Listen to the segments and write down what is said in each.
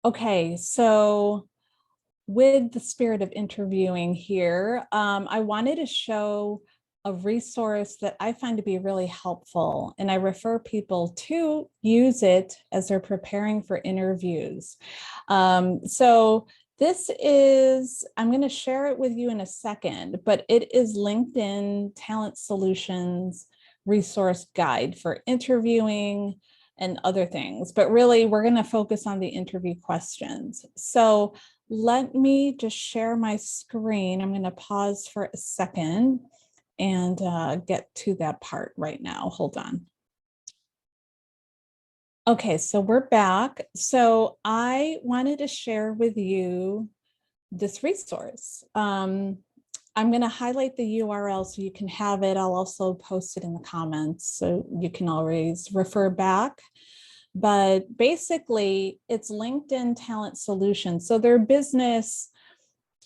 Okay, so with the spirit of interviewing here, I wanted to show a resource that I find to be really helpful, and I refer people to use it as they're preparing for interviews. So this is, I'm going to share it with you in a second, but it is LinkedIn Talent Solutions resource guide for interviewing and other things. But really, we're going to focus on the interview questions. So let me just share my screen. I'm going to pause for a second and get to that part right now. Hold on. Okay, so we're back. So I wanted to share with you this resource. I'm going to highlight the URL so you can have it. I'll also post it in the comments so you can always refer back. But basically, it's LinkedIn Talent Solutions. So their business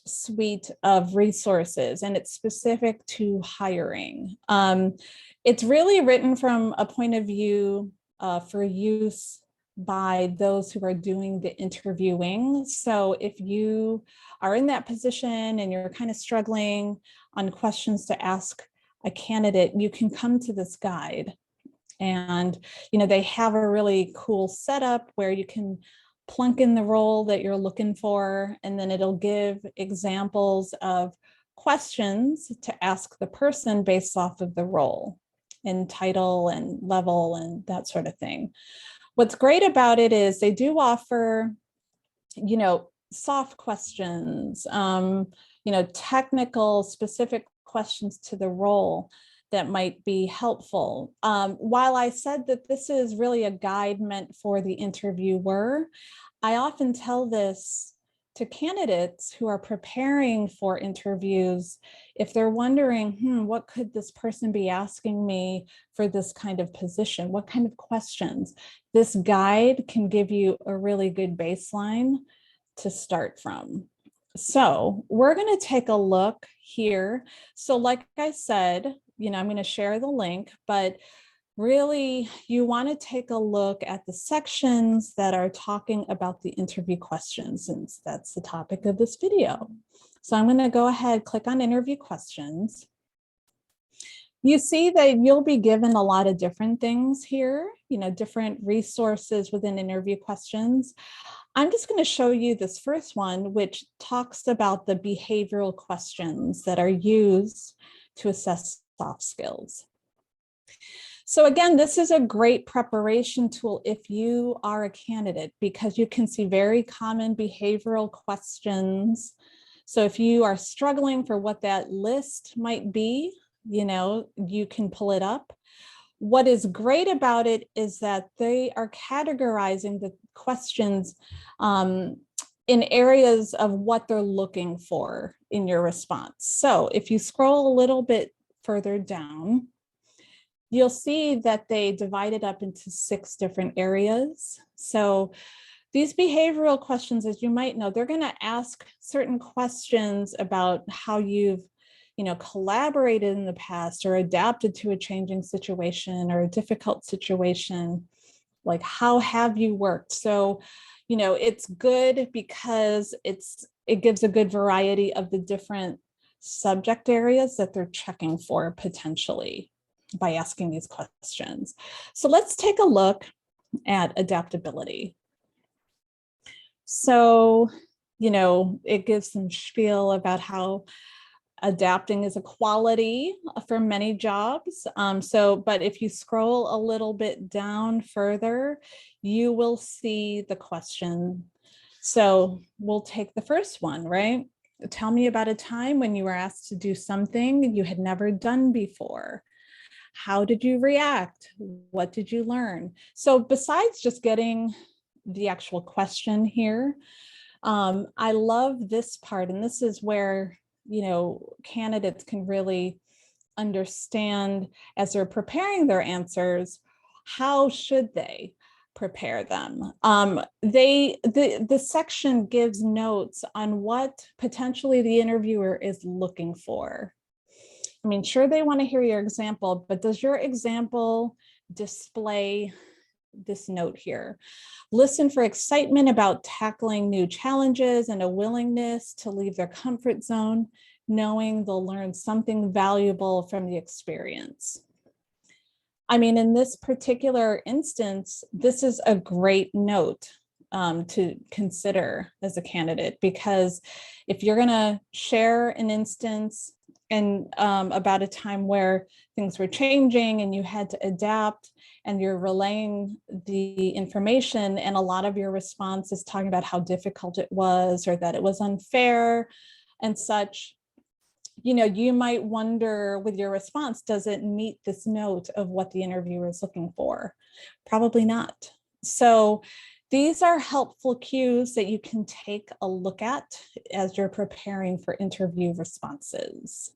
suite of resources, and it's specific to hiring. It's really written from a point of view for use by those who are doing the interviewing. So if you are in that position and you're kind of struggling on questions to ask a candidate, you can come to this guide. And, they have a really cool setup where you can plunk in the role that you're looking for, and then it'll give examples of questions to ask the person based off of the role and title and level and that sort of thing. What's great about it is they do offer, soft questions, technical specific questions to the role that might be helpful. While I said that this is really a guide meant for the interviewer, I often tell this to candidates who are preparing for interviews. If they're wondering, what could this person be asking me for this kind of position? What kind of questions? This guide can give you a really good baseline to start from. So we're going to take a look here. So like I said, I'm going to share the link, but really you want to take a look at the sections that are talking about the interview questions, since that's the topic of this video. So I'm going to go ahead, click on interview questions. You see that you'll be given a lot of different things here, different resources within interview questions. I'm just going to show you this first one, which talks about the behavioral questions that are used to assess soft skills. So again, this is a great preparation tool if you are a candidate, because you can see very common behavioral questions. So if you are struggling for what that list might be, you can pull it up. What is great about it is that they are categorizing the questions in areas of what they're looking for in your response. So if you scroll a little bit further down, you'll see that they divide it up into 6 different areas. So these behavioral questions, as you might know, they're going to ask certain questions about how you've collaborated in the past or adapted to a changing situation or a difficult situation. Like, how have you worked? So, it's good because it gives a good variety of the different subject areas that they're checking for potentially by asking these questions. So let's take a look at adaptability. So, it gives some spiel about how adapting is a quality for many jobs. But if you scroll a little bit down further, you will see the question. So we'll take the first one, right? Tell me about a time when you were asked to do something you had never done before. How did you react? What did you learn? So besides just getting the actual question here, I love this part, and this is where candidates can really understand as they're preparing their answers, how should they prepare them? The section gives notes on what potentially the interviewer is looking for. I mean, sure, they want to hear your example, but does your example display this note here. Listen for excitement about tackling new challenges and a willingness to leave their comfort zone, knowing they'll learn something valuable from the experience. I mean, in this particular instance, this is a great note to consider as a candidate, because if you're going to share an instance and about a time where things were changing and you had to adapt, and you're relaying the information, and a lot of your response is talking about how difficult it was or that it was unfair and such, you know, you might wonder with your response, does it meet this note of what the interviewer is looking for? Probably not. So these are helpful cues that you can take a look at as you're preparing for interview responses.